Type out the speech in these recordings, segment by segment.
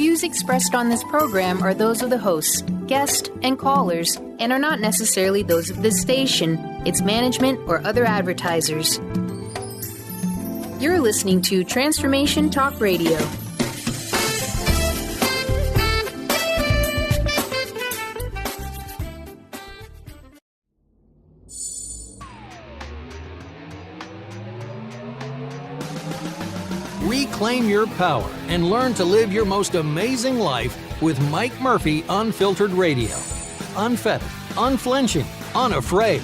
views expressed on this program are those of the hosts, guests, and callers, and are not necessarily those of this station, its management, or other advertisers. You're listening to Transformation Talk Radio. Reclaim your power and learn to live your most amazing life with Mike Murphy Unfiltered Radio. Unfettered, unflinching, unafraid.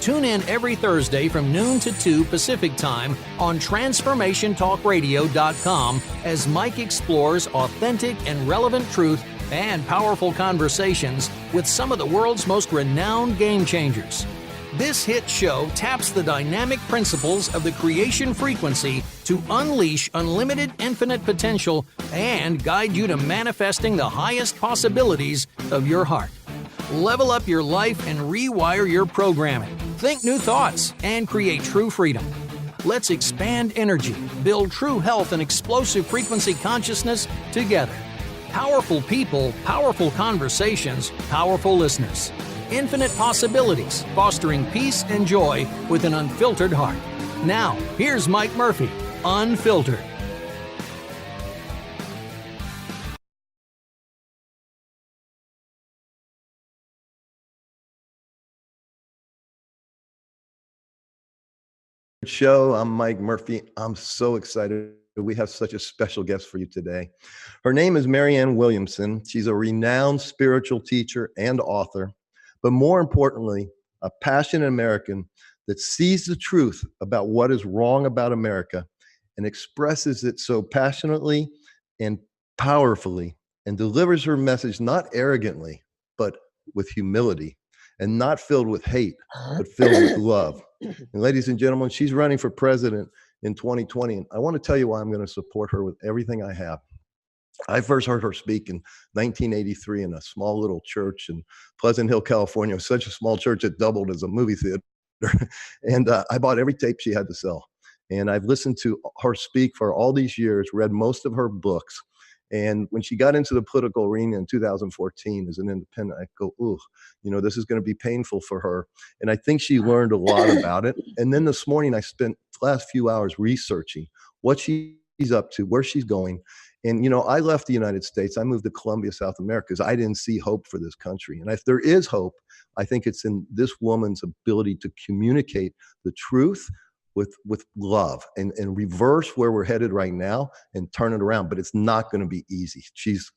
Tune in every Thursday from noon to 2 Pacific Time on TransformationTalkRadio.com as Mike explores authentic and relevant truth and powerful conversations with some of the world's most renowned game changers. This hit show taps the dynamic principles of the creation frequency to unleash unlimited infinite potential and guide you to manifesting the highest possibilities of your heart. Level up your life and rewire your programming. Think new thoughts and create true freedom. Let's expand energy, build true health and explosive frequency consciousness together. Powerful people, powerful conversations, powerful listeners. Infinite possibilities, fostering peace and joy with an unfiltered heart. Now, here's Mike Murphy, Unfiltered. Show. I'm Mike Murphy. I'm so excited. We have such a special guest for you today. Her name is Marianne Williamson. She's a renowned spiritual teacher and author, but more importantly, a passionate American that sees the truth about what is wrong about America and expresses it so passionately and powerfully and delivers her message not arrogantly, but with humility and not filled with hate, but filled with love. And ladies and gentlemen, she's running for president in 2020. And I want to tell you why I'm going to support her with everything I have. I first heard her speak in 1983 in a small little church in Pleasant Hill, California. It was such a small church it doubled as a movie theater. And I bought every tape she had to sell. And I've listened to her speak for all these years, read most of her books. And when she got into the political arena in 2014 as an independent, I go, ooh, this is going to be painful for her. And I think she learned a lot about it. And then this morning, I spent the last few hours researching what she's up to, where she's going. And, I left the United States. I moved to Colombia, South America, because I didn't see hope for this country. And if there is hope, I think it's in this woman's ability to communicate the truth with love and reverse where we're headed right now and turn it around. But it's not going to be easy. She's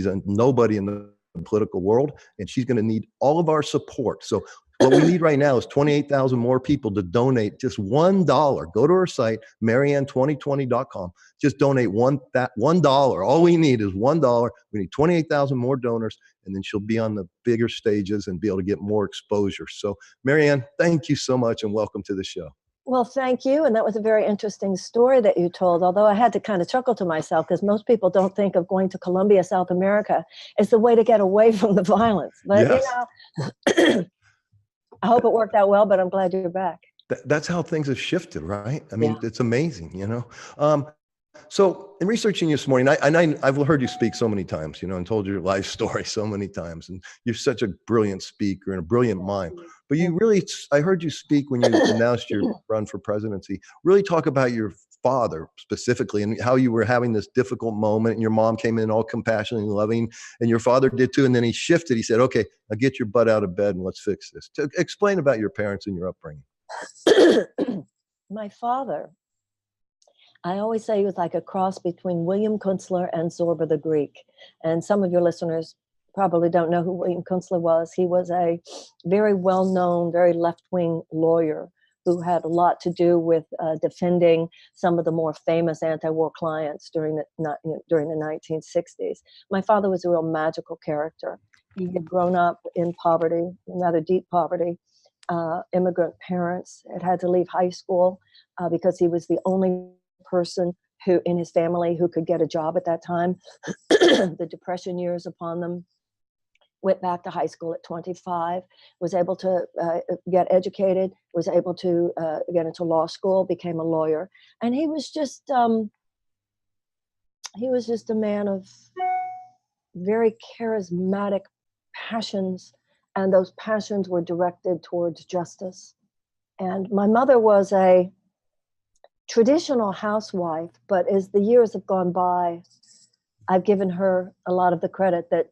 a nobody in the political world, and she's going to need all of our support. So what we need right now is 28,000 more people to donate just $1. Go to our site, Marianne2020.com. Just donate $1. All we need is $1. We need 28,000 more donors, and then she'll be on the bigger stages and be able to get more exposure. So Marianne, thank you so much and welcome to the show. Well, thank you. And that was a very interesting story that you told, although I had to kind of chuckle to myself because most people don't think of going to Colombia, South America as the way to get away from the violence. But, yes. I hope it worked out well, but I'm glad you're back. That's how things have shifted, right? I mean, It's amazing, So in researching you this morning, I've heard you speak so many times, and told your life story so many times. And you're such a brilliant speaker and a brilliant mind. But I heard you speak when you announced your run for presidency, really talk about your father specifically and how you were having this difficult moment and your mom came in all compassionate and loving and your father did too. And then he shifted. He said, okay, now get your butt out of bed and let's fix this. Explain about your parents and your upbringing. My father, I always say he was like a cross between William Kunstler and Zorba the Greek. And some of your listeners probably don't know who William Kunstler was. He was a very well-known, very left-wing lawyer who had a lot to do with defending some of the more famous anti-war clients during the 1960s. My father was a real magical character. He had grown up in poverty, rather deep poverty, immigrant parents, had to leave high school because he was the only person who in his family who could get a job at that time. The Depression years upon them. Went back to high school at 25, was able to get educated, was able to get into law school, became a lawyer. And he was just a man of very charismatic passions, and those passions were directed towards justice. And my mother was a traditional housewife, but as the years have gone by, I've given her a lot of the credit that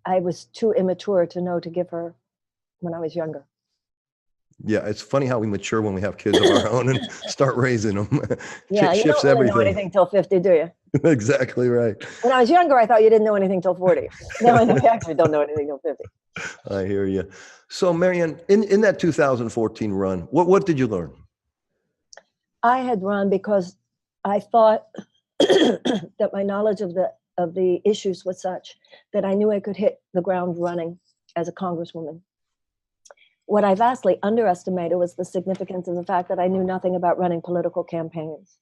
I was too immature to know to give her when I was younger. Yeah, it's funny how we mature when we have kids of our own and start raising them. Yeah, you Shifts don't really know everything. anything till 50, do you? Exactly right. When I was younger, I thought you didn't know anything till 40. Now I know you actually don't know anything till 50. I hear you. So, Marianne, in that 2014 run, what did you learn? I had run because I thought that my knowledge of the issues was such that I knew I could hit the ground running as a congresswoman. What I vastly underestimated was the significance of the fact that I knew nothing about running political campaigns.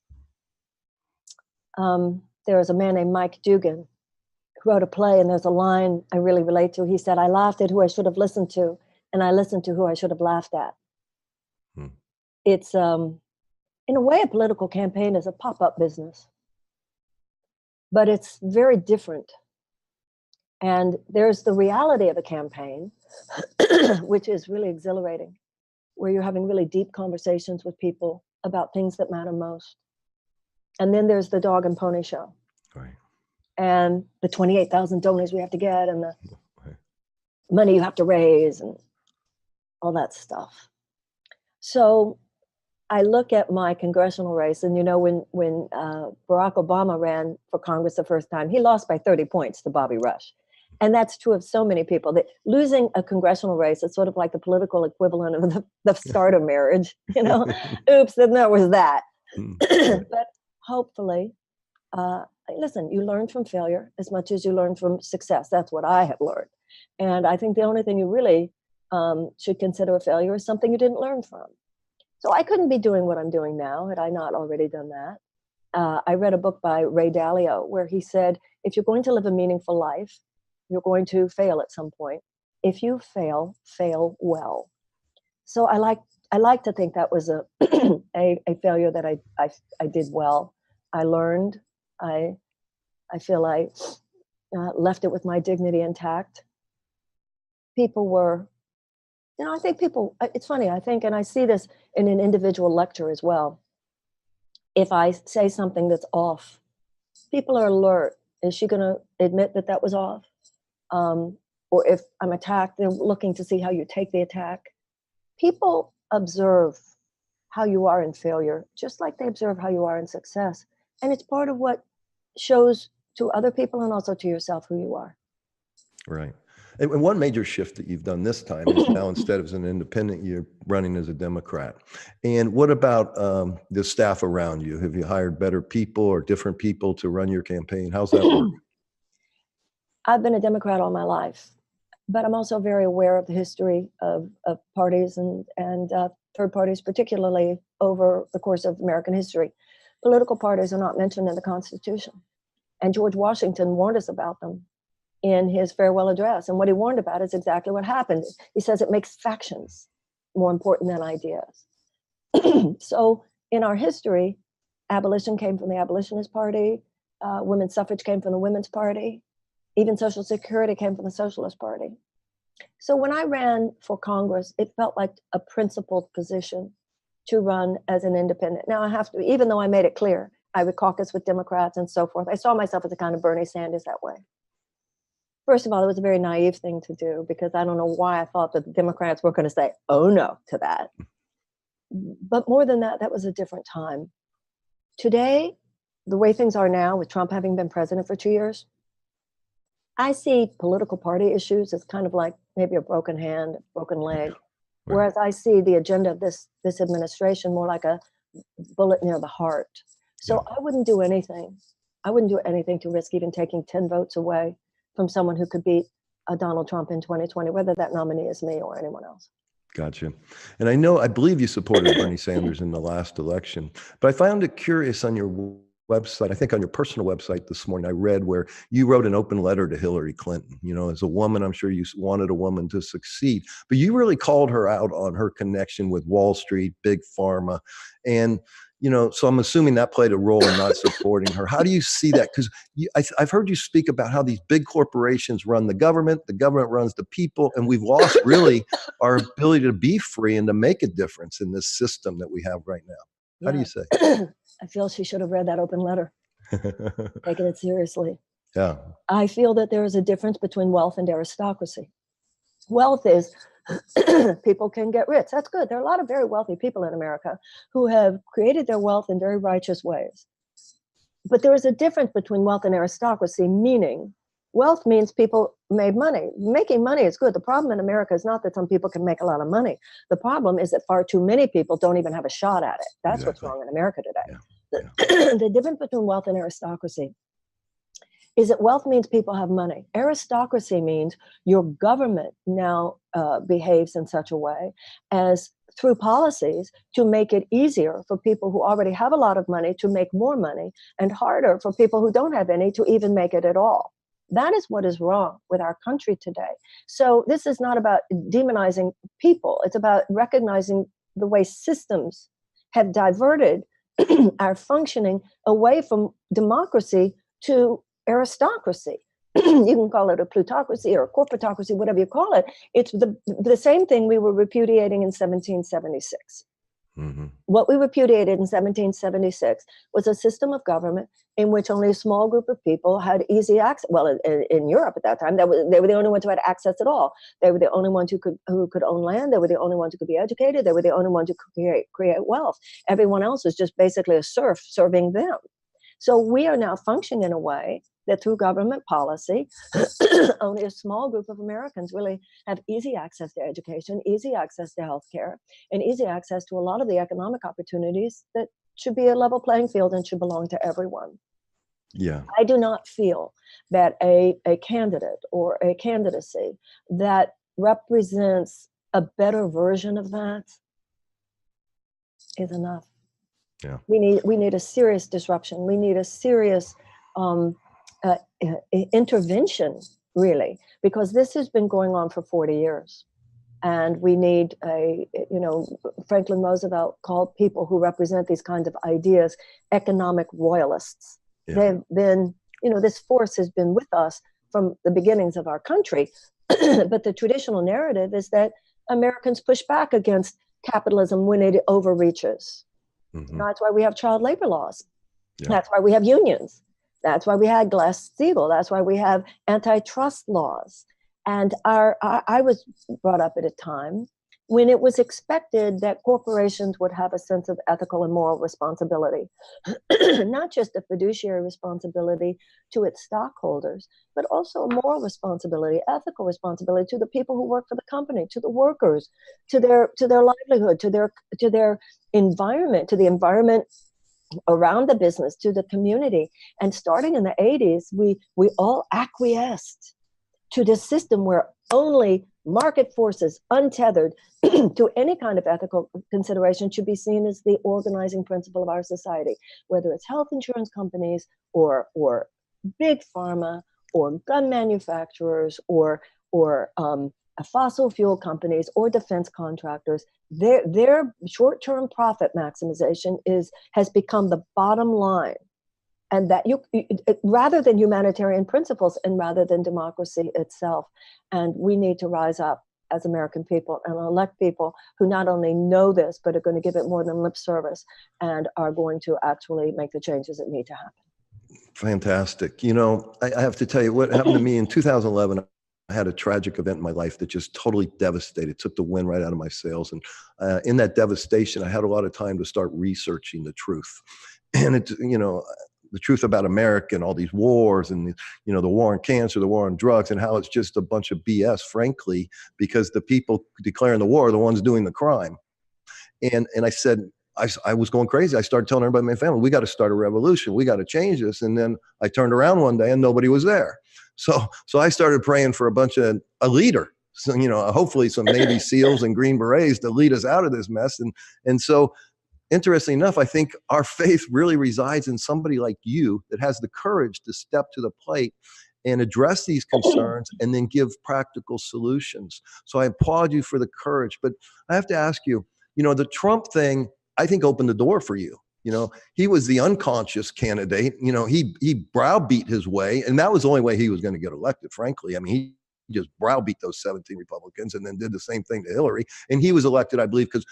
There was a man named Mike Dugan who wrote a play, and there's a line I really relate to. He said, "I laughed at who I should have listened to, and I listened to who I should have laughed at." It's, in a way, a political campaign is a pop-up business, but it's very different. And there's the reality of a campaign, which is really exhilarating, where you're having really deep conversations with people about things that matter most. And then there's the dog and pony show. Right. And the 28,000 donors we have to get, and the money you have to raise, and all that stuff. So I look at my congressional race, and when Barack Obama ran for Congress the first time, he lost by 30 points to Bobby Rush. And that's true of so many people. That losing a congressional race is sort of like the political equivalent of the start of marriage. Oops, then there was that. But hopefully, listen, you learn from failure as much as you learn from success. That's what I have learned. And I think the only thing you really should consider a failure is something you didn't learn from. So I couldn't be doing what I'm doing now had I not already done that. I read a book by Ray Dalio where he said, if you're going to live a meaningful life, you're going to fail at some point. If you fail, fail well. So I like to think that was a failure that I did well. I learned. I feel I left it with my dignity intact. People were, I think people, it's funny, I think, and I see this in an individual lecture as well. If I say something that's off, people are alert. Is she going to admit that that was off? Or if I'm attacked, they're looking to see how you take the attack. People observe how you are in failure, just like they observe how you are in success. And it's part of what shows to other people and also to yourself who you are. Right. And one major shift that you've done this time is now instead of as an independent, you're running as a Democrat. And what about the staff around you? Have you hired better people or different people to run your campaign? How's that work? I've been a Democrat all my life, but I'm also very aware of the history of parties and third parties, particularly over the course of American history. Political parties are not mentioned in the Constitution. And George Washington warned us about them in his farewell address. And what he warned about is exactly what happened. He says it makes factions more important than ideas. So in our history, abolition came from the Abolitionist Party, women's suffrage came from the Women's Party, even Social Security came from the Socialist Party. So when I ran for Congress, it felt like a principled position to run as an independent. Now I have to, even though I made it clear, I would caucus with Democrats and so forth. I saw myself as a kind of Bernie Sanders that way. First of all, it was a very naive thing to do because I don't know why I thought that the Democrats were going to say, oh no, to that. But more than that, that was a different time. Today, the way things are now, with Trump having been president for 2 years, I see political party issues as kind of like maybe a broken hand, broken leg. Whereas I see the agenda of this administration more like a bullet near the heart. So I wouldn't do anything. I wouldn't do anything to risk even taking 10 votes away from someone who could beat Donald Trump in 2020, whether that nominee is me or anyone else. Gotcha. And I believe you supported Bernie Sanders in the last election, but I found it curious on your website, I think on your personal website this morning, I read where you wrote an open letter to Hillary Clinton. As a woman, I'm sure you wanted a woman to succeed, but you really called her out on her connection with Wall Street, Big Pharma. And, so I'm assuming that played a role in not supporting her. How do you see that? Because I've heard you speak about how these big corporations run the government runs the people, and we've lost really our ability to be free and to make a difference in this system that we have right now. How do you say? I feel she should have read that open letter, taken it seriously. Yeah. I feel that there is a difference between wealth and aristocracy. Wealth is people can get rich. That's good. There are a lot of very wealthy people in America who have created their wealth in very righteous ways. But there is a difference between wealth and aristocracy, meaning wealth means people made money. Making money is good. The problem in America is not that some people can make a lot of money. The problem is that far too many people don't even have a shot at it. That's what's wrong in America today. Yeah. The difference between wealth and aristocracy is that wealth means people have money. Aristocracy means your government now behaves in such a way as through policies to make it easier for people who already have a lot of money to make more money and harder for people who don't have any to even make it at all. That is what is wrong with our country today. So this is not about demonizing people. It's about recognizing the way systems have diverted our functioning away from democracy to aristocracy. You can call it a plutocracy or a corporatocracy, whatever you call it. It's the same thing we were repudiating in 1776. Mm-hmm. What we repudiated in 1776 was a system of government in which only a small group of people had easy access. Well, in Europe at that time, they were the only ones who had access at all. They were the only ones who could own land. They were the only ones who could be educated. They were the only ones who could create wealth. Everyone else was just basically a serf serving them. So we are now functioning in a way that through government policy, only a small group of Americans really have easy access to education, easy access to healthcare, and easy access to a lot of the economic opportunities that should be a level playing field and should belong to everyone. Yeah. I do not feel that a candidate or a candidacy that represents a better version of that is enough. Yeah. We need a serious disruption. We need a serious intervention, really, because this has been going on for 40 years. And we need Franklin Roosevelt called people who represent these kinds of ideas economic royalists. Yeah. They've been, this force has been with us from the beginnings of our country. But the traditional narrative is that Americans push back against capitalism when it overreaches. Mm-hmm. That's why we have child labor laws. Yeah. That's why we have unions. That's why we had Glass-Steagall. That's why we have antitrust laws. And I was brought up at a time when it was expected that corporations would have a sense of ethical and moral responsibility, not just a fiduciary responsibility to its stockholders, but also a moral responsibility, ethical responsibility to the people who work for the company, to the workers, to their livelihood, to their environment, to the environment around the business, to the community. And starting in the 80s, we all acquiesced to this system where only market forces, untethered to any kind of ethical consideration, should be seen as the organizing principle of our society, whether it's health insurance companies or big pharma or gun manufacturers or fossil fuel companies or defense contractors. Their short-term profit maximization has become the bottom line. And that rather than humanitarian principles and rather than democracy itself. And we need to rise up as American people and elect people who not only know this, but are going to give it more than lip service and are going to actually make the changes that need to happen. Fantastic. I have to tell you what happened to me in 2011. I had a tragic event in my life that just totally devastated, took the wind right out of my sails. And in that devastation, I had a lot of time to start researching the truth. And the truth about America and all these wars and, the war on cancer, the war on drugs, and how it's just a bunch of BS, frankly, because the people declaring the war are the ones doing the crime. And I said, I was going crazy. I started telling everybody in my family, we got to start a revolution. We got to change this. And then I turned around one day and nobody was there. So I started praying for a leader. So, hopefully some Navy SEALs and Green Berets to lead us out of this mess. And so, interestingly enough, I think our faith really resides in somebody like you that has the courage to step to the plate and address these concerns and then give practical solutions. So I applaud you for the courage. But I have to ask you, the Trump thing, I think, opened the door for you. He was the unconscious candidate. He browbeat his way, and that was the only way he was going to get elected, frankly. I mean, he just browbeat those 17 Republicans and then did the same thing to Hillary. And he was elected, I believe, because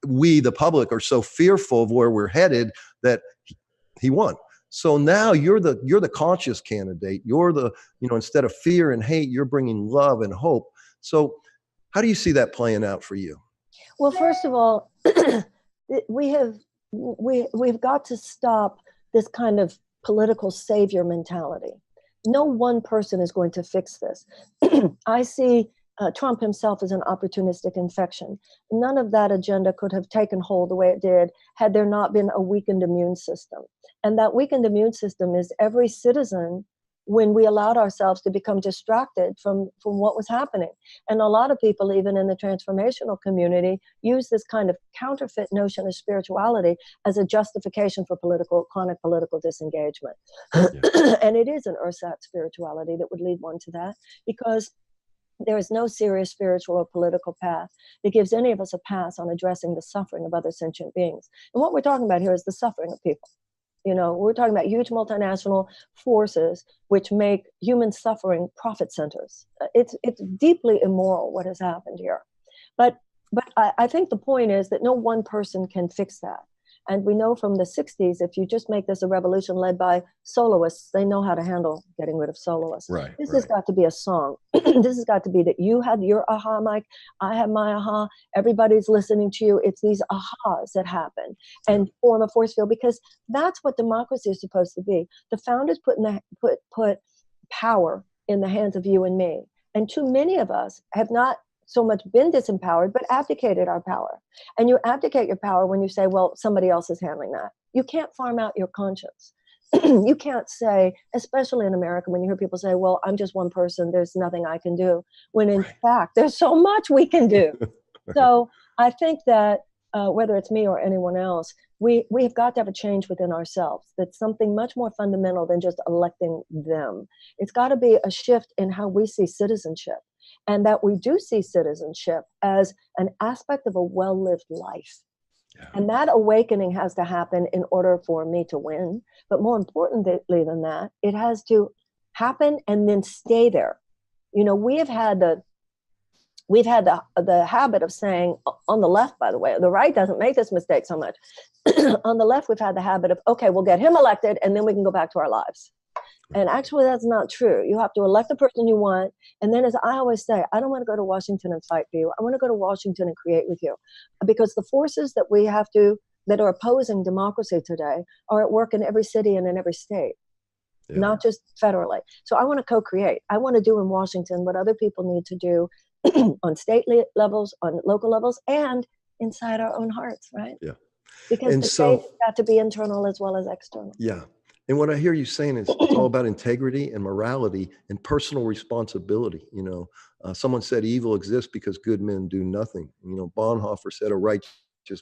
we, the public, are so fearful of where we're headed that he won. So now you're the conscious candidate. You're the, instead of fear and hate, you're bringing love and hope. So how do you see that playing out for you? Well, first of all, we've got to stop this kind of political savior mentality. No one person is going to fix this. I see Trump himself as an opportunistic infection. None of that agenda could have taken hold the way it did had there not been a weakened immune system. And that weakened immune system is every citizen when we allowed ourselves to become distracted from what was happening. And a lot of people, even in the transformational community, use this kind of counterfeit notion of spirituality as a justification for chronic political disengagement. Yeah. And it is an ersatz spirituality that would lead one to that, because there is no serious spiritual or political path that gives any of us a pass on addressing the suffering of other sentient beings. And what we're talking about here is the suffering of people. We're talking about huge multinational forces which make human suffering profit centers. It's deeply immoral what has happened here. But I think the point is that no one person can fix that. And we know from the 60s, if you just make this a revolution led by soloists, they know how to handle getting rid of soloists. Right, this has got to be a song. This has got to be that you had your aha, Mike. I have my aha. Everybody's listening to you. It's these ahas that happen and form a force field, because that's what democracy is supposed to be. The founders put power in the hands of you and me. And too many of us have not so much been disempowered, but abdicated our power. And you abdicate your power when you say, well, somebody else is handling that. You can't farm out your conscience. You can't say, especially in America, when you hear people say, well, I'm just one person, there's nothing I can do, when in fact, there's so much we can do. So I think that whether it's me or anyone else, we've got to have a change within ourselves. That's something much more fundamental than just electing them. It's got to be a shift in how we see citizenship. And that we do see citizenship as an aspect of a well-lived life. Yeah. And that awakening has to happen in order for me to win. But more importantly than that, it has to happen and then stay there. We've had the habit of saying, on the left, by the way, the right doesn't make this mistake so much. On the left, we've had the habit of, okay, we'll get him elected and then we can go back to our lives. And actually, that's not true. You have to elect the person you want. And then, as I always say, I don't want to go to Washington and fight for you. I want to go to Washington and create with you. Because the forces that are opposing democracy today are at work in every city and in every state, not just federally. So I want to co-create. I want to do in Washington what other people need to do on state levels, on local levels, and inside our own hearts, right? Yeah. Because the change has got to be internal as well as external. Yeah. And what I hear you saying is it's all about integrity and morality and personal responsibility. Someone said evil exists because good men do nothing. Bonhoeffer said a righteous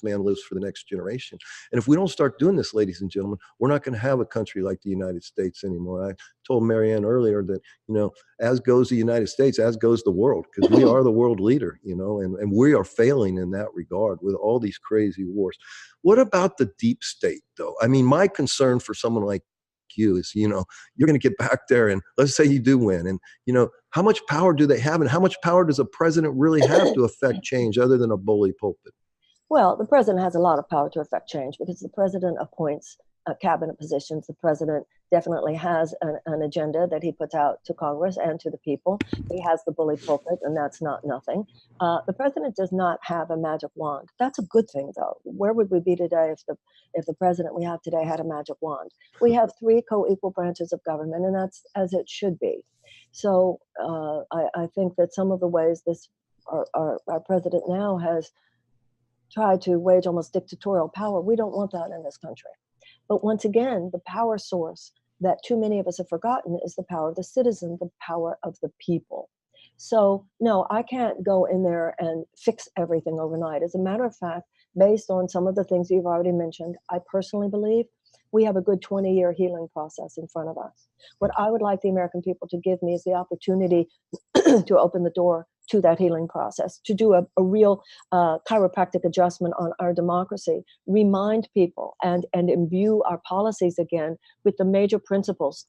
man lives for the next generation. And if we don't start doing this, ladies and gentlemen, we're not going to have a country like the United States anymore. I told Marianne earlier that, as goes the United States, as goes the world, because we are the world leader, and we are failing in that regard with all these crazy wars. What about the deep state, though? I mean, my concern for someone like you is, you're going to get back there and let's say you do win. And, how much power do they have? And how much power does a president really have to affect change other than a bully pulpit? Well, the president has a lot of power to affect change because the president appoints cabinet positions. The president definitely has an agenda that he puts out to Congress and to the people. He has the bully pulpit, and that's not nothing. The president does not have a magic wand. That's a good thing, though. Where would we be today if the president we have today had a magic wand? We have 3 co-equal branches of government, and that's as it should be. So I think that some of the ways our president now has tried to wage almost dictatorial power, we don't want that in this country. But once again, the power source that too many of us have forgotten is the power of the citizen, the power of the people. So no, I can't go in there and fix everything overnight. As a matter of fact, based on some of the things you've already mentioned, I personally believe we have a good 20-year healing process in front of us. What I would like the American people to give me is the opportunity to open the door to that healing process, to do a real chiropractic adjustment on our democracy, remind people and imbue our policies again with the major principles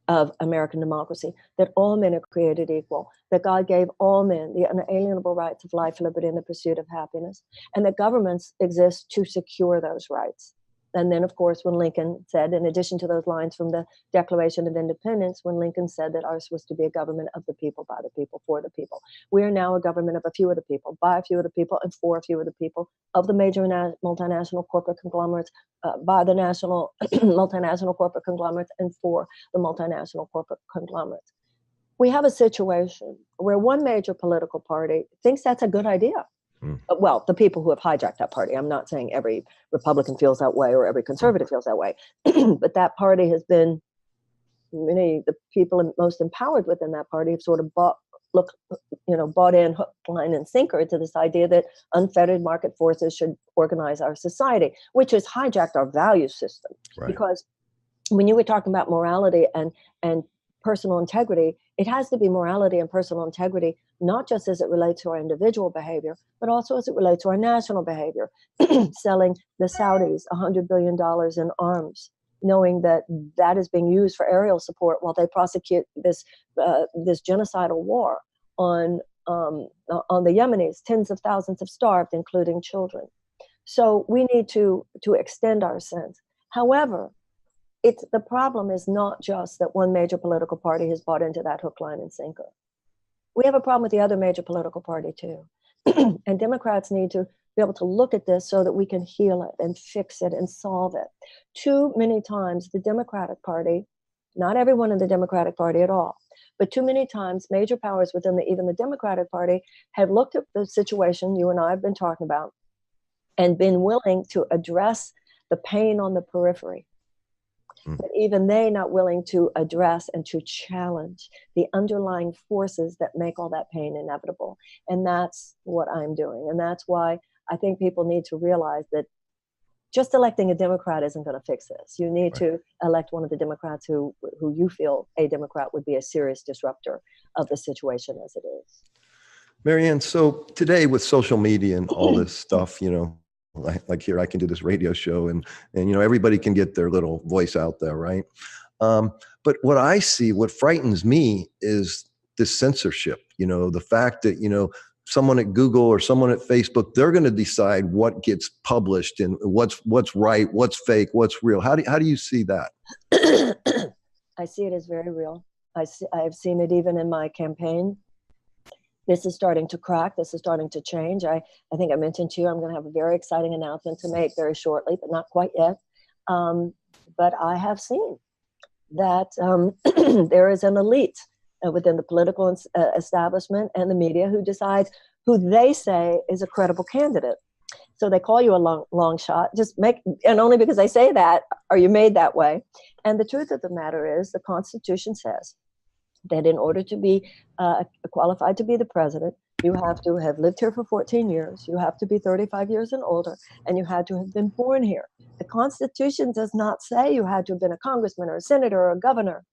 of American democracy, that all men are created equal, that God gave all men the unalienable rights of life, liberty, and the pursuit of happiness, and that governments exist to secure those rights. And then, of course, when Lincoln said, in addition to those lines from the Declaration of Independence, when Lincoln said that ours was to be a government of the people, by the people, for the people. We are now a government of a few of the people, by a few of the people, and for a few of the people, of the major multinational corporate conglomerates, by the national multinational corporate conglomerates, and for the multinational corporate conglomerates. We have a situation where one major political party thinks that's a good idea. Well, the people who have hijacked that party. I'm not saying every Republican feels that way or every conservative feels that way, but that party has been, the people most empowered within that party have sort of bought in hook, line, and sinker to this idea that unfettered market forces should organize our society, which has hijacked our value system. Right. Because when you were talking about morality and personal integrity, it has to be morality and personal integrity, not just as it relates to our individual behavior, but also as it relates to our national behavior. Selling the Saudis $100 billion in arms, knowing that that is being used for aerial support while they prosecute this genocidal war on the Yemenis. Tens of thousands have starved, including children. So we need to extend our sense. However, the problem is not just that one major political party has bought into that hook, line, and sinker. We have a problem with the other major political party too. And Democrats need to be able to look at this so that we can heal it and fix it and solve it. Too many times the Democratic Party, not everyone in the Democratic Party at all, but too many times major powers within even the Democratic Party have looked at the situation you and I have been talking about and been willing to address the pain on the periphery. But even they not willing to address and to challenge the underlying forces that make all that pain inevitable. And that's what I'm doing. And that's why I think people need to realize that just electing a Democrat isn't going to fix this. You need to elect one of the Democrats who you feel a Democrat would be a serious disruptor of the situation as it is. Marianne, so today with social media and all this stuff, like here, I can do this radio show and everybody can get their little voice out there, right? But what frightens me is this censorship, the fact that, someone at Google or someone at Facebook, they're going to decide what gets published and what's right, what's fake, what's real. How do you see that? I see it as very real. I've seen it even in my campaign. This is starting to crack. This is starting to change. I think I mentioned to you, I'm going to have a very exciting announcement to make very shortly, but not quite yet. But I have seen that there is an elite within the political establishment and the media who decides who they say is a credible candidate. So they call you a long shot, and only because they say that are you made that way. And the truth of the matter is the Constitution says that in order to be qualified to be the president, you have to have lived here for 14 years, you have to be 35 years and older, and you had to have been born here. The Constitution does not say you had to have been a congressman or a senator or a governor,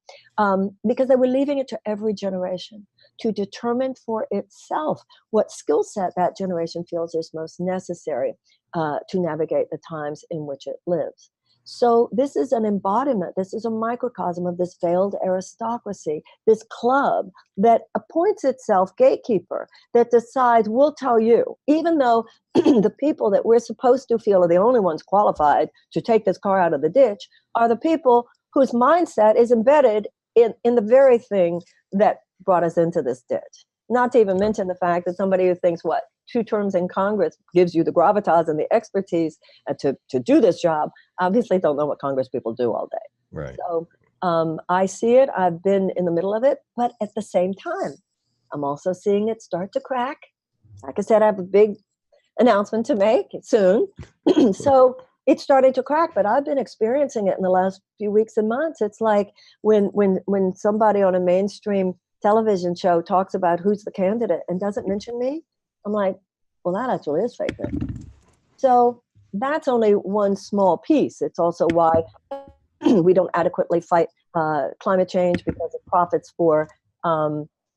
because they were leaving it to every generation to determine for itself what skill set that generation feels is most necessary to navigate the times in which it lives. So this is an embodiment, this is a microcosm of this veiled aristocracy, this club that appoints itself gatekeeper, that decides, we'll tell you, even though the people that we're supposed to feel are the only ones qualified to take this car out of the ditch are the people whose mindset is embedded in the very thing that brought us into this ditch. Not to even mention the fact that somebody who thinks, 2 terms in Congress gives you the gravitas and the expertise to do this job, obviously don't know what Congress people do all day. Right. So I see it. I've been in the middle of it. But at the same time, I'm also seeing it start to crack. Like I said, I have a big announcement to make soon. So it's starting to crack, but I've been experiencing it in the last few weeks and months. It's like when somebody on a mainstream television show talks about who's the candidate and doesn't mention me, I'm like, well, that actually is fake news. So that's only one small piece. It's also why we don't adequately fight climate change, because it profits for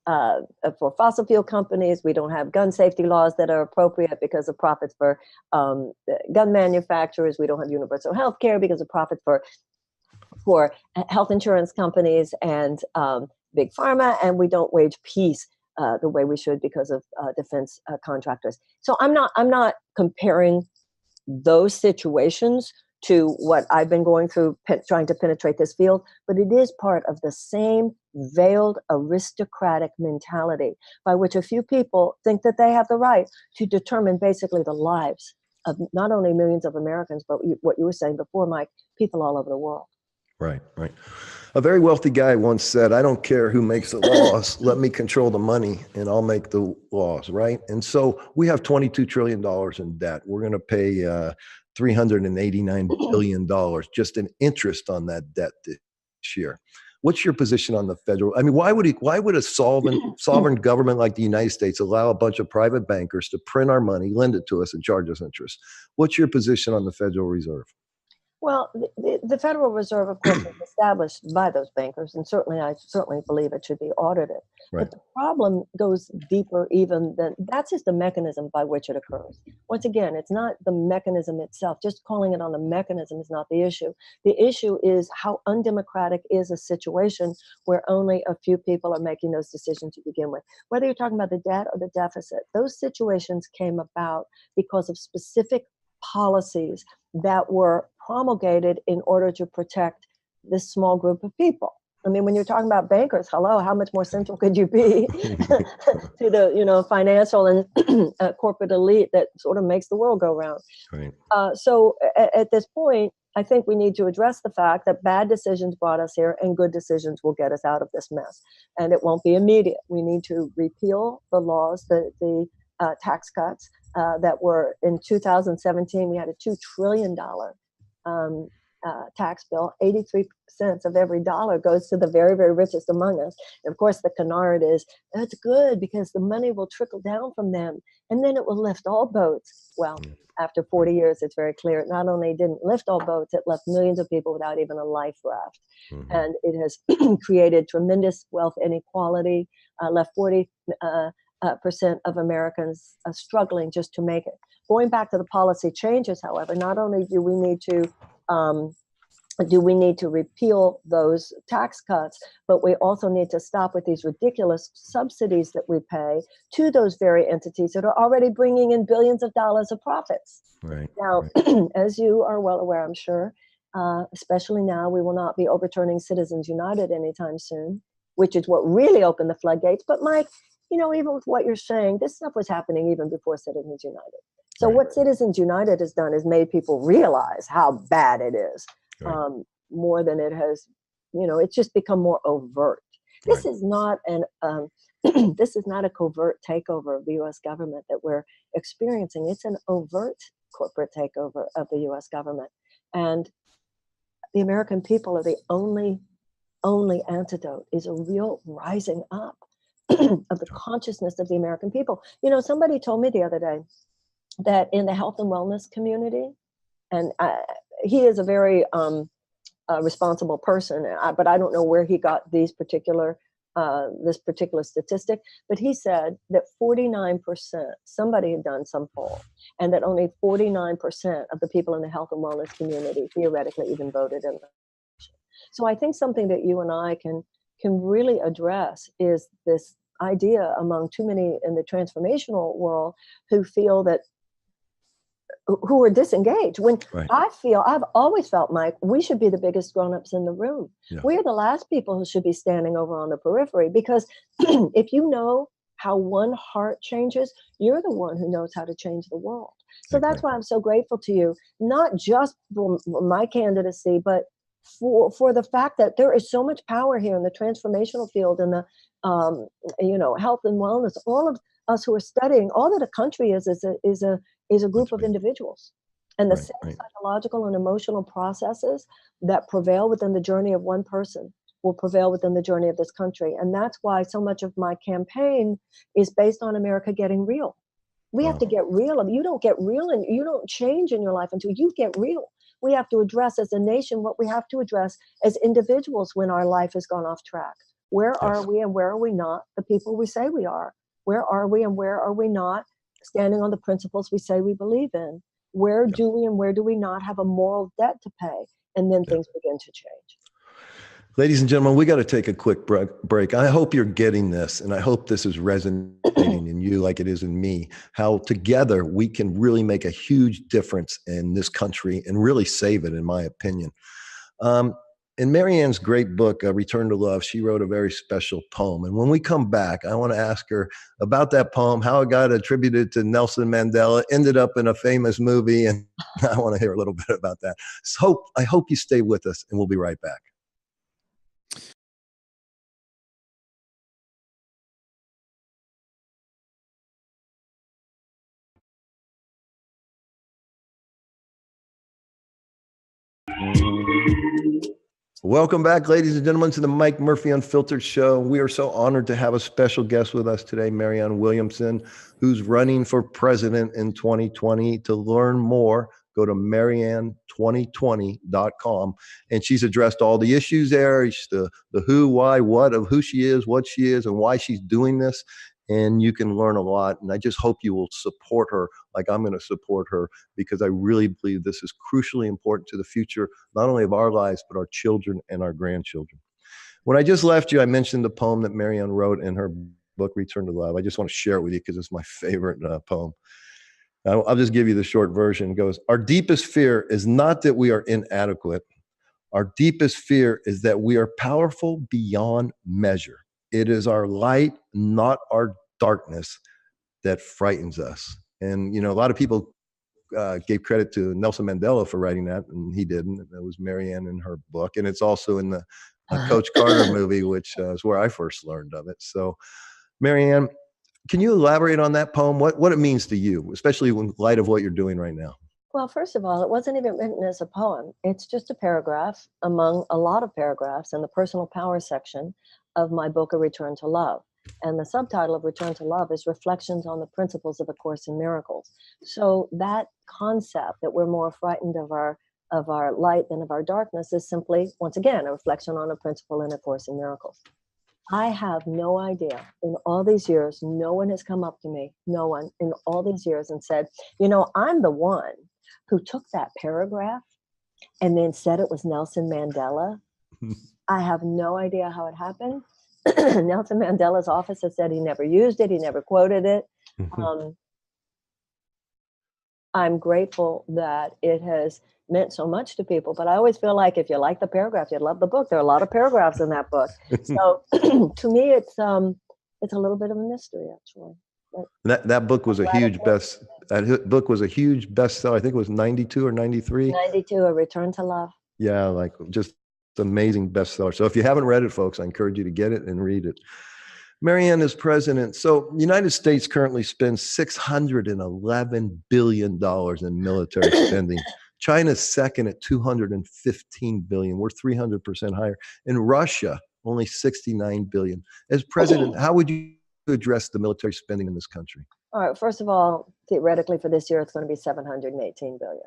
for fossil fuel companies. We don't have gun safety laws that are appropriate because of profits for gun manufacturers. We don't have universal health care because of profits for health insurance companies and big pharma. And we don't wage peace the way we should because of defense contractors. So I'm not comparing those situations to what I've been going through trying to penetrate this field, but it is part of the same veiled aristocratic mentality by which a few people think that they have the right to determine basically the lives of not only millions of Americans, but what you were saying before, Mike, people all over the world. Right, right. A very wealthy guy once said, I don't care who makes the laws, let me control the money and I'll make the laws, right? And so we have $22 trillion in debt. We're going to pay $389 billion just in interest on that debt this year. What's your position on the federal? I mean, why would a sovereign government like the United States allow a bunch of private bankers to print our money, lend it to us, and charge us interest? What's your position on the Federal Reserve? Well, the Federal Reserve, of course, was established by those bankers, and I certainly believe it should be audited. Right. But the problem goes deeper even than that's just the mechanism by which it occurs. Once again, it's not the mechanism itself. Just calling it on the mechanism is not the issue. The issue is how undemocratic is a situation where only a few people are making those decisions to begin with. Whether you're talking about the debt or the deficit, those situations came about because of specific policies that were promulgated in order to protect this small group of people. I mean, when you're talking about bankers, hello, how much more central could you be to the financial and corporate elite that sort of makes the world go round? Right. So at this point, I think we need to address the fact that bad decisions brought us here and good decisions will get us out of this mess. And it won't be immediate. We need to repeal the laws, the tax cuts that were in 2017. We had a $2 trillion tax bill. 83% of every dollar goes to the very, very richest among us. And of course, the canard is, that's good because the money will trickle down from them and then it will lift all boats. Well, after 40 years, it's very clear. It not only didn't lift all boats, it left millions of people without even a life raft. Mm-hmm. And it has created tremendous wealth inequality, left 40% of Americans struggling just to make it. Going back to the policy changes, however, not only do we need to repeal those tax cuts, but we also need to stop with these ridiculous subsidies that we pay to those very entities that are already bringing in billions of dollars of profits. Right. Now, as you are well aware, I'm sure, especially now, we will not be overturning Citizens United anytime soon, which is what really opened the floodgates. But Mike, even with what you're saying, this stuff was happening even before Citizens United. So what Citizens United has done is made people realize how bad it is, more than it has, it's just become more overt. This is not this is not a covert takeover of the U.S. government that we're experiencing. It's an overt corporate takeover of the U.S. government. And the American people are the only antidote is a real rising up of the consciousness of the American people. Somebody told me the other day that in the health and wellness community, and he is a very responsible person, but I don't know where he got this particular statistic, but he said that 49%, somebody had done some poll, and that only 49% of the people in the health and wellness community theoretically even voted in the election. So I think something that you and I can really address is this idea among too many in the transformational world who are disengaged. When I've always felt, Mike, we should be the biggest grown-ups in the room. Yeah. We are the last people who should be standing over on the periphery, because if you know how one heart changes, you're the one who knows how to change the world. So that's why I'm so grateful to you, not just for my candidacy, but for the fact that there is so much power here in the transformational field and the health and wellness. All of us who are studying, all that a country is a group of individuals, and the same psychological and emotional processes that prevail within the journey of one person will prevail within the journey of this country. And that's why so much of my campaign is based on America getting real. We have to get real. You don't get real and you don't change in your life until you get real. We have to address as a nation what we have to address as individuals when our life has gone off track. Where Yes. are we and where are we not the people we say we are? Where are we and where are we not standing on the principles we say we believe in? Where Yeah. do we and where do we not have a moral debt to pay? And then Yeah. things begin to change. Ladies and gentlemen, we got to take a quick break. I hope you're getting this, and I hope this is resonating in you like it is in me, how together we can really make a huge difference in this country and really save it, in my opinion. In Marianne's great book, Return to Love, she wrote a very special poem. And when we come back, I want to ask her about that poem, how it got attributed to Nelson Mandela, ended up in a famous movie, and I want to hear a little bit about that. So I hope you stay with us, and we'll be right back. Welcome back, ladies and gentlemen, to the Mike Murphy Unfiltered Show. We are so honored to have a special guest with us today, Marianne Williamson, who's running for president in 2020. To learn more, go to marianne2020.com. And she's addressed all the issues there, the who, why, what of who she is, what she is, and why she's doing this. And you can learn a lot. And I just hope you will support her like I'm going to support her, because I really believe this is crucially important to the future, not only of our lives, but our children and our grandchildren. When I just left you, I mentioned the poem that Marianne wrote in her book, Return to Love. I just want to share it with you because it's my favorite poem. I'll just give you the short version. It goes, "Our deepest fear is not that we are inadequate. Our deepest fear is that we are powerful beyond measure. It is our light, not our darkness, that frightens us." And, you know, a lot of people gave credit to Nelson Mandela for writing that, and he didn't. That was Marianne in her book. And it's also in the Coach Carter movie, which is where I first learned of it. So, Marianne, can you elaborate on that poem, what it means to you, especially in light of what you're doing right now? Well, first of all, it wasn't even written as a poem. It's just a paragraph among a lot of paragraphs in the personal power section of my book, A Return to Love. And the subtitle of Return to Love is Reflections on the Principles of A Course in Miracles. So that concept that we're more frightened of our light than of our darkness is simply, once again, a reflection on a principle in A Course in Miracles. I have no idea. In all these years, no one has come up to me, no one in all these years, and said, you know, I'm the one who took that paragraph and then said it was Nelson Mandela. I have no idea how it happened. Nelson Mandela's office has said he never used it, he never quoted it. I'm grateful that it has meant so much to people, but I always feel like if you like the paragraph, you'd love the book. There are a lot of paragraphs in that book. So to me, it's a little bit of a mystery, actually. That book was a huge book was a huge bestseller. I think it was 92 or 93. 92, A Return to Love. Yeah, like just amazing bestseller. So if you haven't read it, folks, I encourage you to get it and read it. Marianne is president. So the United States currently spends $611 billion in military spending. China's second at $215 billion. We're 300% higher. In Russia, only $69 billion. As president, how would you address the military spending in this country? All right. First of all, theoretically for this year, it's going to be $718 billion.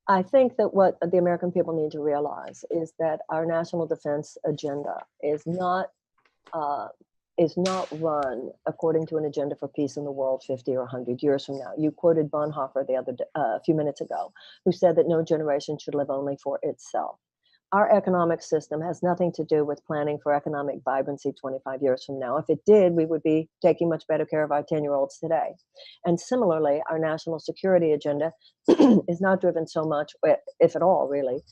I think that what the American people need to realize is that our national defense agenda is not run according to an agenda for peace in the world 50 or 100 years from now. You quoted Bonhoeffer a few minutes ago, who said that no generation should live only for itself. Our economic system has nothing to do with planning for economic vibrancy 25 years from now. If it did, we would be taking much better care of our 10-year-olds today. And similarly, our national security agenda is not driven so much, if at all, really,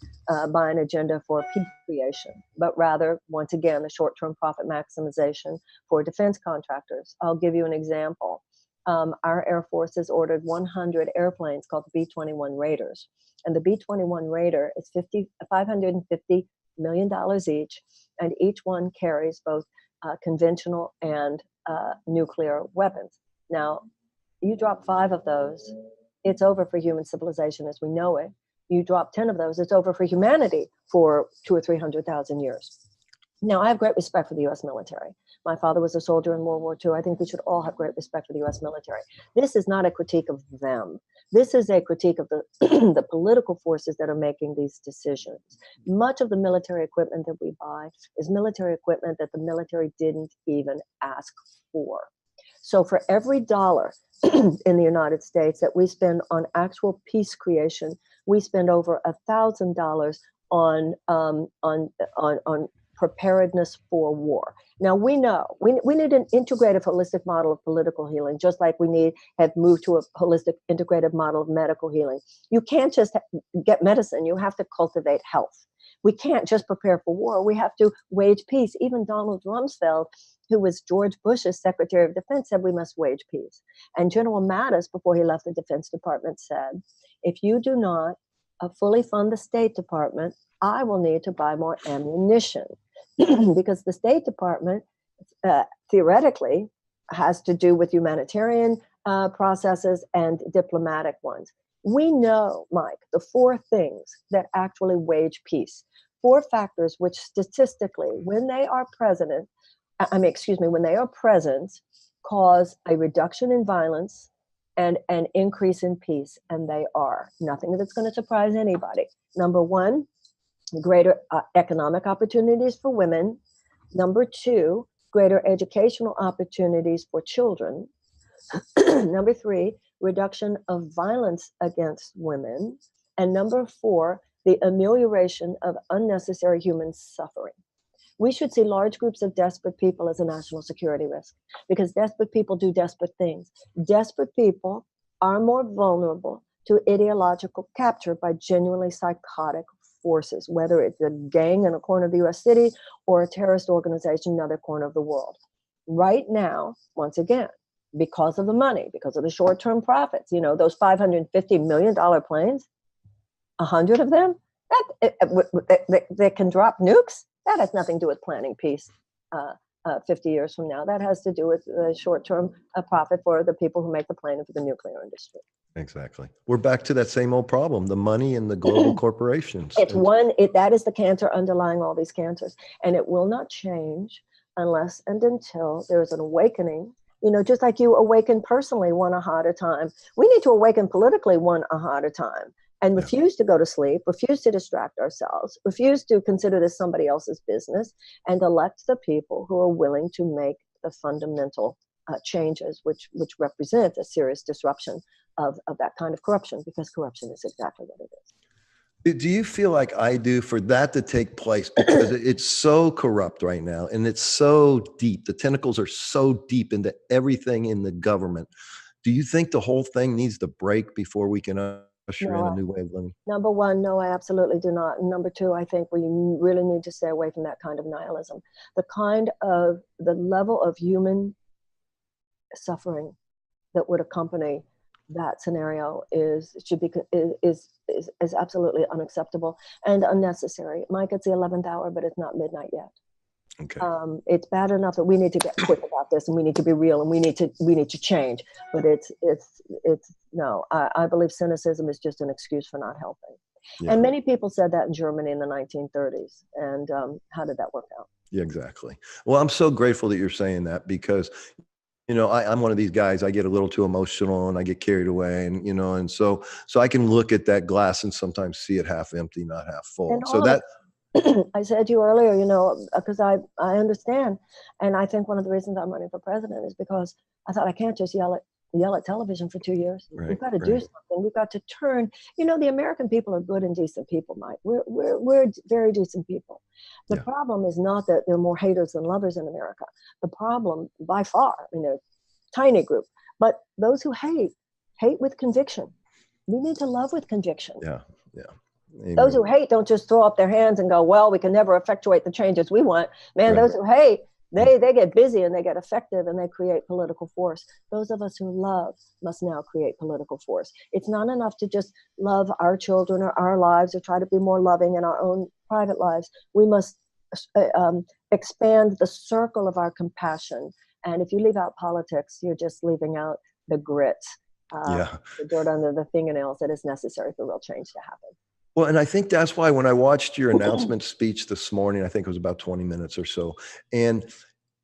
by an agenda for peace creation, but rather, once again, a short-term profit maximization for defense contractors. I'll give you an example. Our Air Force has ordered 100 airplanes called the B-21 Raiders. And the B-21 Raider is $550 million each, and each one carries both conventional and nuclear weapons. Now, you drop 5 of those, it's over for human civilization as we know it. You drop 10 of those, it's over for humanity for 200,000 or 300,000 years. Now, I have great respect for the U.S. military. My father was a soldier in World War II. I think we should all have great respect for the U.S. military. This is not a critique of them. This is a critique of the, the political forces that are making these decisions. Much of the military equipment that we buy is military equipment that the military didn't even ask for. So for every dollar in the United States that we spend on actual peace creation, we spend over $1,000 on preparedness for war. Now we know we need an integrative holistic model of political healing, just like we have moved to a holistic integrative model of medical healing. You can't just get medicine, you have to cultivate health. We can't just prepare for war, we have to wage peace. Even Donald Rumsfeld, who was George Bush's Secretary of Defense, said we must wage peace. And General Mattis, before he left the Defense Department, said, if you do not fully fund the State Department, I will need to buy more ammunition. Because the State Department theoretically has to do with humanitarian processes and diplomatic ones. We know, Mike, the 4 things that actually wage peace, 4 factors which statistically, when they are present, cause a reduction in violence and an increase in peace, and they are. Nothing that's going to surprise anybody. Number 1, greater economic opportunities for women. Number 2, greater educational opportunities for children. Number 3, reduction of violence against women. And number 4, the amelioration of unnecessary human suffering. We should see large groups of desperate people as a national security risk, because desperate people do desperate things. Desperate people are more vulnerable to ideological capture by genuinely psychotic forces, whether it's a gang in a corner of the US city or a terrorist organization in another corner of the world. Right now, once again, because of the money, because of the short-term profits, those $550 million planes, 100 of them, that can drop nukes, that has nothing to do with planning peace 50 years from now. That has to do with the short-term profit for the people who make the plane and for the nuclear industry. Exactly. We're back to that same old problem, the money and the global corporations. That is the cancer underlying all these cancers. And it will not change unless and until there is an awakening. Just like you awaken personally one aha at a time, we need to awaken politically one aha at a time and refuse to go to sleep, refuse to distract ourselves, refuse to consider this somebody else's business, and elect the people who are willing to make the fundamental changes, which represent a serious disruption of that kind of corruption, because corruption is exactly what it is. Do you feel like I do for that to take place? Because it's so corrupt right now, and it's so deep. The tentacles are so deep into everything in the government. Do you think the whole thing needs to break before we can usher in a new way of living? Number 1, no, I absolutely do not. And number 2, I think we really need to stay away from that kind of nihilism. The level of human suffering that would accompany that scenario is absolutely unacceptable and unnecessary. Mike, it's the 11th hour, but it's not midnight yet. Okay. It's bad enough that we need to get quick about this, and we need to be real, and we need to change. But no. I believe cynicism is just an excuse for not helping. Yeah. And many people said that in Germany in the 1930s. And how did that work out? Yeah, exactly. Well, I'm so grateful that you're saying that, because I'm one of these guys, I get a little too emotional and I get carried away, and so I can look at that glass and sometimes see it half empty, not half full. And so that I said to you earlier, because I understand. And I think one of the reasons I'm running for president is because I thought I can't just yell at television for 2 years. We've got to do something. We've got to turn, the American people are good and decent people, Mike. We're very decent people. The problem is not that there are more haters than lovers in America. The problem, by far, tiny group, but those who hate with conviction. We need to love with conviction. Yeah. Amen. Those who hate don't just throw up their hands and go, well, we can never effectuate the changes we want. Man, those who hate, they get busy and they get effective and they create political force. Those of us who love must now create political force. It's not enough to just love our children or our lives or try to be more loving in our own private lives. We must expand the circle of our compassion. And if you leave out politics, you're just leaving out the grit, the dirt under the fingernails that is necessary for real change to happen. Well, and I think that's why when I watched your announcement speech this morning, I think it was about 20 minutes or so, and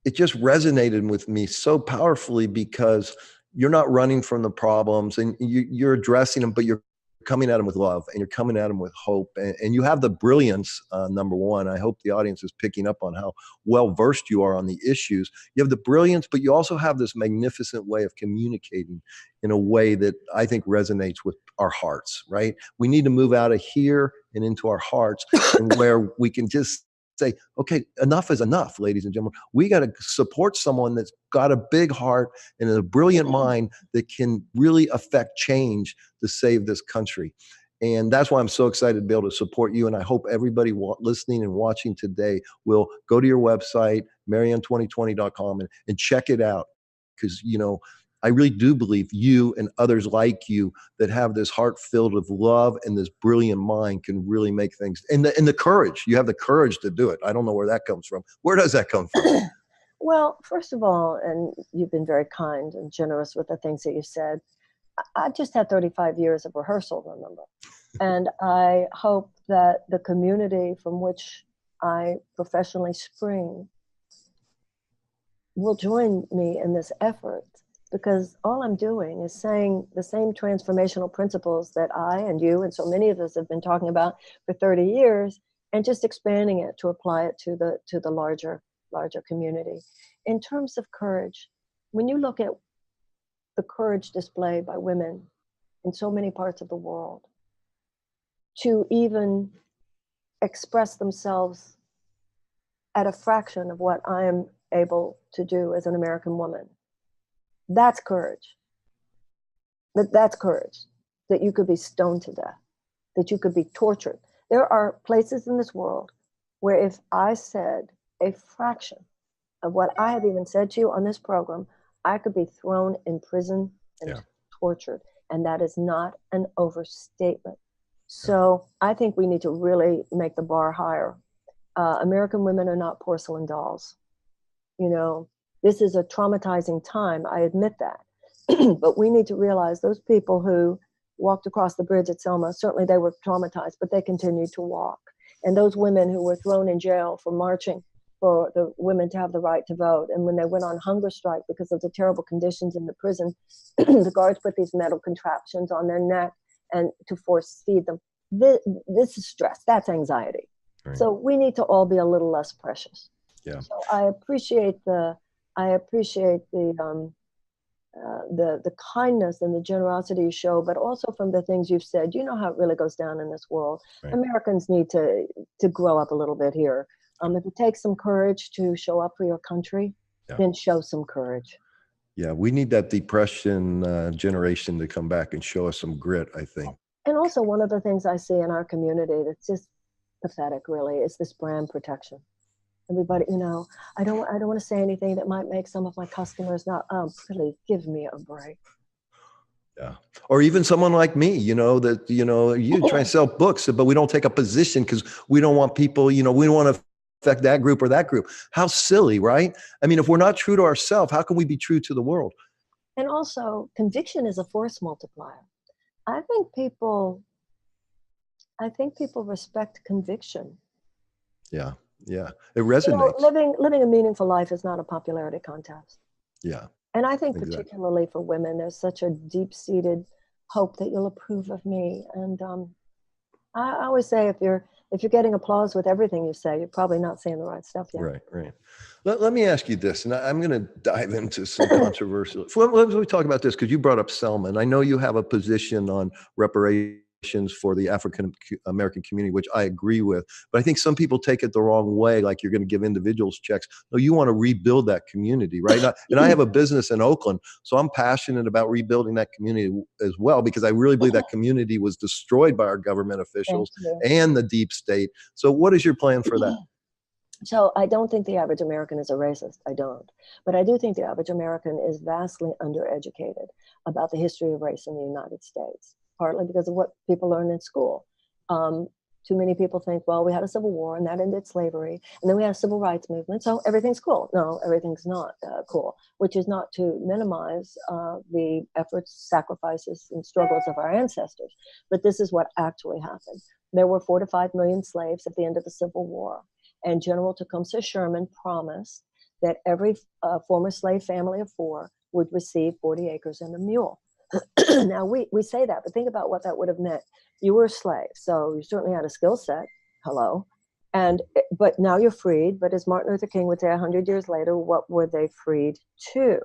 it just resonated with me so powerfully because you're not running from the problems and you're addressing them, but you're coming at them with love and you're coming at them with hope. And you have the brilliance, number one. I hope the audience is picking up on how well versed you are on the issues. You have the brilliance, but you also have this magnificent way of communicating in a way that I think resonates with our hearts, right? We need to move out of here and into our hearts and where we can just say, okay, enough is enough, ladies and gentlemen. We got to support someone that's got a big heart and a brilliant mind that can really affect change to save this country. And that's why I'm so excited to be able to support you. And I hope everybody listening and watching today will go to your website, marianne2020.com, and check it out. Because, I really do believe you and others like you that have this heart filled with love and this brilliant mind can really make things, and the courage. You have the courage to do it. I don't know where that comes from. Where does that come from? Well, first of all, and you've been very kind and generous with the things that you said. I've just had 35 years of rehearsal, remember? And I hope that the community from which I professionally spring will join me in this effort, because all I'm doing is saying the same transformational principles that I and you and so many of us have been talking about for 30 years, and just expanding it to apply it to the larger community. In terms of courage, when you look at the courage displayed by women in so many parts of the world to even express themselves at a fraction of what I am able to do as an American woman, that's courage. That's courage. That you could be stoned to death, that you could be tortured. There are places in this world where if I said a fraction of what I have even said to you on this program, I could be thrown in prison and tortured. And that is not an overstatement. So I think we need to really make the bar higher. American women are not porcelain dolls. This is a traumatizing time, I admit that. But we need to realize those people who walked across the bridge at Selma, certainly they were traumatized, but they continued to walk. And those women who were thrown in jail for marching for the women to have the right to vote, and when they went on hunger strike because of the terrible conditions in the prison, the guards put these metal contraptions on their neck and to force feed them. This is stress, that's anxiety. Right. So we need to all be a little less precious. Yeah. So I appreciate the kindness and the generosity you show, but also from the things you've said. You know how it really goes down in this world. Right. Americans need to grow up a little bit here. If it takes some courage to show up for your country, then show some courage. Yeah, we need that depression generation to come back and show us some grit, I think. And also one of the things I see in our community that's just pathetic, really, is this brand protection. Everybody, I don't want to say anything that might make some of my customers not, please give me a break. Yeah. Or even someone like me, that, you try and sell books, but we don't take a position because we don't want people, we don't want to affect that group or that group. How silly, right? I mean, if we're not true to ourselves, how can we be true to the world? And also, conviction is a force multiplier. I think people respect conviction. Yeah. Yeah, it resonates. Living a meaningful life is not a popularity contest. Yeah. And I think particularly for women, there's such a deep-seated hope that you'll approve of me. And I always say if you're getting applause with everything you say, you're probably not saying the right stuff yet. Right. Let me ask you this, and I'm going to dive into some controversial. Let me talk about this because you brought up Selma, and I know you have a position on reparations for the African American community, which I agree with. But I think some people take it the wrong way, like you're going to give individuals checks. No, you want to rebuild that community, right? And I have a business in Oakland, so I'm passionate about rebuilding that community as well, because I really believe that community was destroyed by our government officials and the deep state. So what is your plan for that? So I don't think the average American is a racist. I don't. But I do think the average American is vastly undereducated about the history of race in the United States, partly because of what people learn in school. Too many people think, well, we had a civil war and that ended slavery, and then we had a civil rights movement, so everything's cool. No, everything's not cool, which is not to minimize the efforts, sacrifices, and struggles of our ancestors. But this is what actually happened. There were 4 to 5 million slaves at the end of the Civil War, and General Tecumseh Sherman promised that every former slave family of 4 would receive 40 acres and a mule. Now, we say that, but think about what that would have meant. You were a slave, so you certainly had a skill set. Hello. But now you're freed. But as Martin Luther King would say 100 years later, what were they freed to?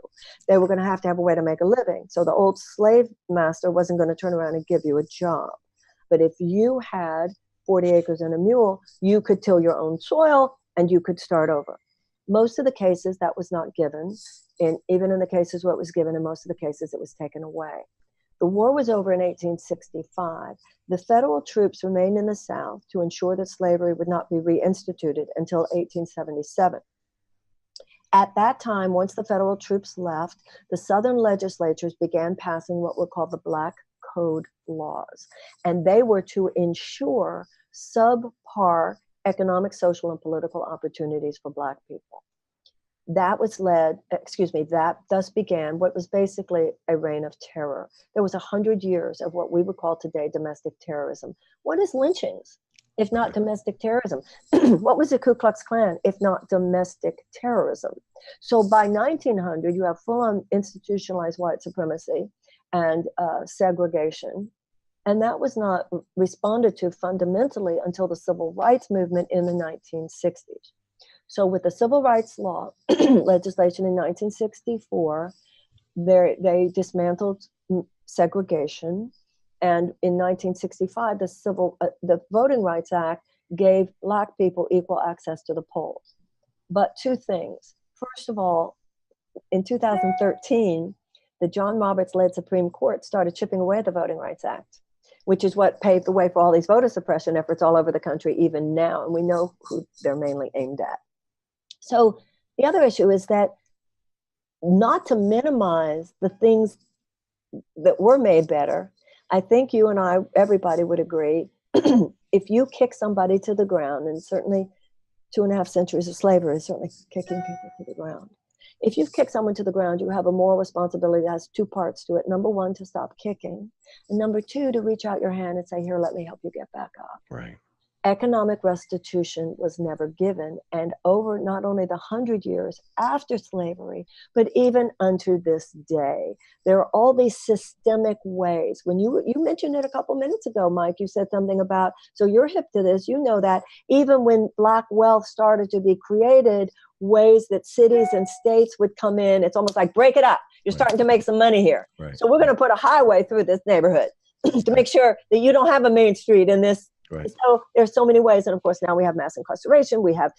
They were going to have a way to make a living. So the old slave master wasn't going to turn around and give you a job. But if you had 40 acres and a mule, you could till your own soil and you could start over. Most of the cases that was not given, and even in the cases where it was given, in most of the cases it was taken away. The war was over in 1865. The federal troops remained in the South to ensure that slavery would not be reinstituted until 1877. At that time, once the federal troops left, the Southern legislatures began passing what were called the Black Code laws. And they were to ensure subpar economic, social, and political opportunities for Black people. That thus began what was basically a reign of terror. There was 100 years of what we would call today domestic terrorism. What is lynchings, if not domestic terrorism? What was the Ku Klux Klan, if not domestic terrorism? So by 1900, you have full-on institutionalized white supremacy and segregation. And that was not responded to fundamentally until the civil rights movement in the 1960s. So with the civil rights law legislation in 1964, they dismantled segregation. And in 1965, the Voting Rights Act gave Black people equal access to the polls. But 2 things. First of all, in 2013, the John Roberts-led Supreme Court started chipping away at the Voting Rights Act, which is what paved the way for all these voter suppression efforts all over the country, even now. And we know who they're mainly aimed at. So the other issue is that, not to minimize the things that were made better, I think you and I, everybody would agree, if you kick somebody to the ground, and certainly 2.5 centuries of slavery is certainly kicking people to the ground. If you've kicked someone to the ground, you have a moral responsibility that has 2 parts to it. Number 1, to stop kicking. And number 2, to reach out your hand and say, here, let me help you get back up. Right. Economic restitution was never given. And over not only the 100 years after slavery, but even unto this day, there are all these systemic ways. When you mentioned it a couple minutes ago, Mike, you said something about, so you're hip to this, you know that even when Black wealth started to be created, ways that cities and states would come in, it's almost like, break it up. You're starting to make some money here. Right. So we're going to put a highway through this neighborhood to make sure that you don't have a main street in this. Right. So there's so many ways. And of course, now we have mass incarceration. We have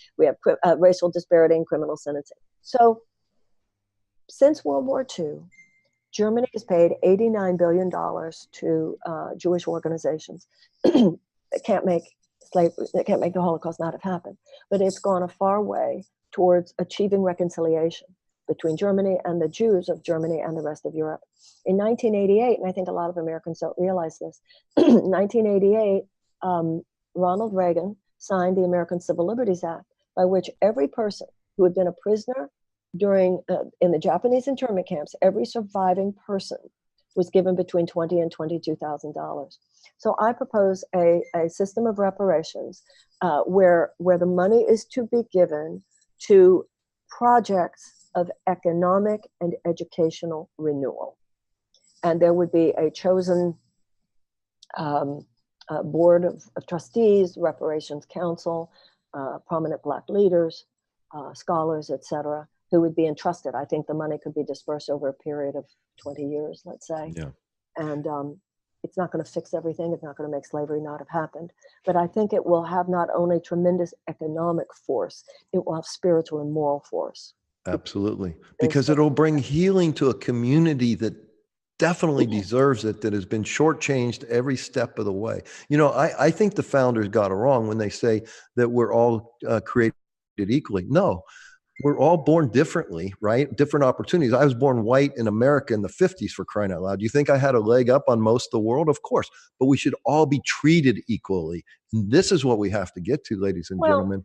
racial disparity in criminal sentencing. So since World War II, Germany has paid $89 billion to Jewish organizations that can't make slavery, that can't make the Holocaust not have happened. But it's gone a far way towards achieving reconciliation between Germany and the Jews of Germany and the rest of Europe. In 1988, and I think a lot of Americans don't realize this, 1988, Ronald Reagan signed the American Civil Liberties Act, by which every person who had been a prisoner during in the Japanese internment camps, every surviving person was given between $20,000 and $22,000. So I propose a system of reparations where the money is to be given to projects of economic and educational renewal. And there would be a chosen board of trustees, reparations council, prominent Black leaders, scholars, etc., who would be entrusted. I think the money could be dispersed over a period of 20 years, let's say. Yeah. And it's not going to fix everything. It's not going to make slavery not have happened. But I think it will have not only tremendous economic force, it will have spiritual and moral force. Absolutely. Because it'll bring healing to a community that definitely deserves it, that has been shortchanged every step of the way. You know, I think the founders got it wrong when they say that we're all created equally. No, we're all born differently, right? Different opportunities. I was born white in America in the 50s, for crying out loud. Do you think I had a leg up on most of the world? Of course, but we should all be treated equally. And this is what we have to get to, ladies and gentlemen.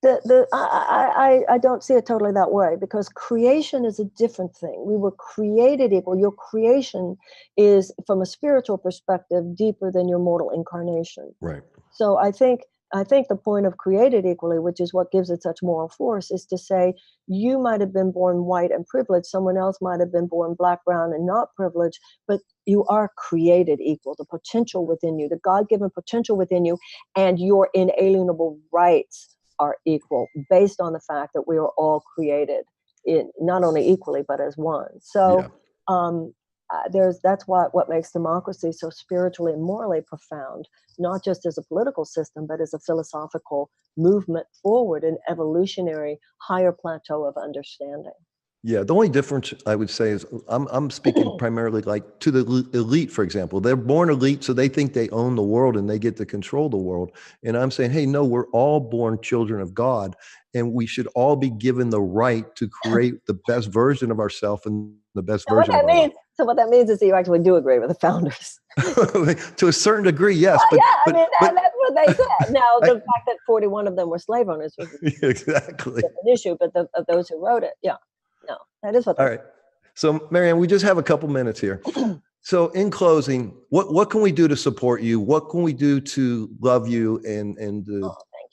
I don't see it totally that way, because creation is a different thing. We were created equal. Your creation is, from a spiritual perspective, deeper than your mortal incarnation. Right. So I think the point of created equally, which is what gives it such moral force, is to say you might have been born white and privileged. Someone else might have been born black, brown, and not privileged, but you are created equal. The potential within you, the God-given potential within you, and your inalienable rights are equal, based on the fact that we are all created in not only equally but as one. So that's what makes democracy so spiritually and morally profound, not just as a political system, but as a philosophical movement forward, an evolutionary higher plateau of understanding. Yeah, the only difference I would say is I'm speaking primarily like to the elite, for example. They're born elite, so they think they own the world and they get to control the world. And I'm saying, hey, no, we're all born children of God, and we should all be given the right to create the best version of ourselves and the best version of our life. So what that means is that you actually do agree with the founders. To a certain degree, yes. Well, that's what they said. Now, the fact that 41 of them were slave owners was exactly an issue, but of those who wrote it, yeah. No, that is what. All right. So, Marianne, we just have a couple minutes here. So, in closing, what can we do to support you? What can we do to love you and thank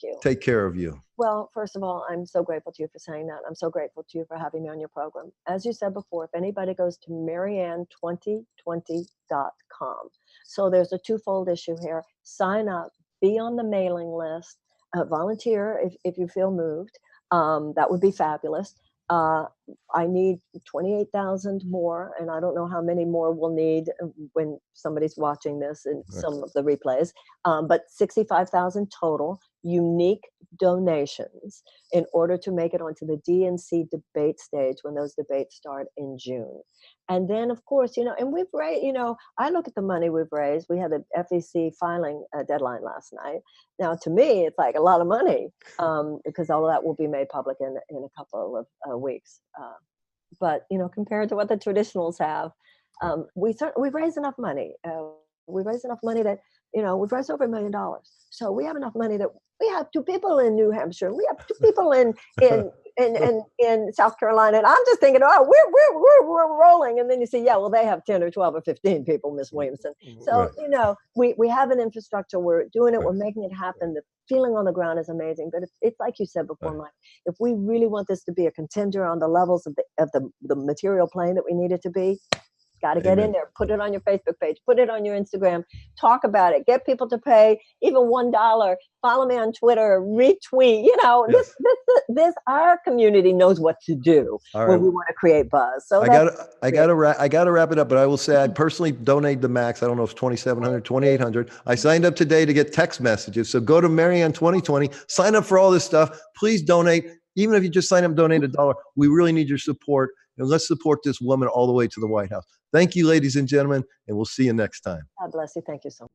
you. Take care of you? Well, first of all, I'm so grateful to you for saying that. I'm so grateful to you for having me on your program. As you said before, if anybody goes to Marianne2020.com, so there's a twofold issue here. Sign up, be on the mailing list, volunteer if you feel moved. That would be fabulous. I need 28,000 more, and I don't know how many more we'll need when somebody's watching this in some of the replays, but 65,000 total unique donations in order to make it onto the DNC debate stage when those debates start in June. And then, of course, and we've raised, I look at the money we've raised. We had the FEC filing deadline last night. Now, to me, it's like a lot of money because all of that will be made public in a couple of weeks. But, compared to what the traditionals have, we've raised enough money. We've raised enough money that, we've raised over $1 million. So we have enough money that we have 2 people in New Hampshire. We have 2 people in South Carolina. And I'm just thinking, we're rolling. And then you say, yeah, well, they have 10 or 12 or 15 people, Miss Williamson. So, we have an infrastructure. We're doing it. We're making it happen. The feeling on the ground is amazing. But it's like you said before, Mike, if we really want this to be a contender on the levels of the material plane that we need it to be, got to get in there, put it on your Facebook page, put it on your Instagram, talk about it, get people to pay even $1, follow me on Twitter, retweet, this our community knows what to do when we want to create buzz. So I gotta wrap it up, but I will say I personally donate the max. I don't know if it's 2,700, 2,800. I signed up today to get text messages. So go to Marianne 2020, sign up for all this stuff. Please donate. Even if you just sign up and donate $1, we really need your support. And let's support this woman all the way to the White House. Thank you, ladies and gentlemen, and we'll see you next time. God bless you. Thank you so much.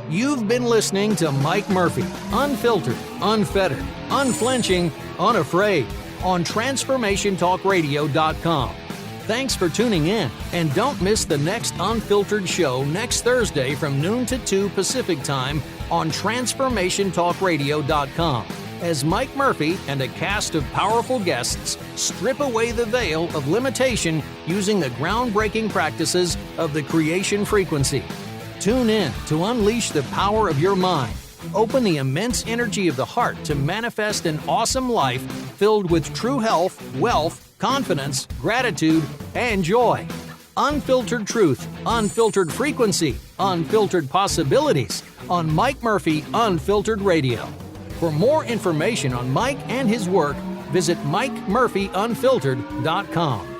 You've been listening to Mike Murphy, unfiltered, unfettered, unflinching, unafraid, on TransformationTalkRadio.com. Thanks for tuning in, and don't miss the next Unfiltered show next Thursday from noon to 2 Pacific Time on TransformationTalkRadio.com. As Mike Murphy and a cast of powerful guests strip away the veil of limitation using the groundbreaking practices of the creation frequency. Tune in to unleash the power of your mind. Open the immense energy of the heart to manifest an awesome life filled with true health, wealth, confidence, gratitude, and joy. Unfiltered truth, unfiltered frequency, unfiltered possibilities on Mike Murphy Unfiltered Radio. For more information on Mike and his work, visit MikeMurphyUnfiltered.com.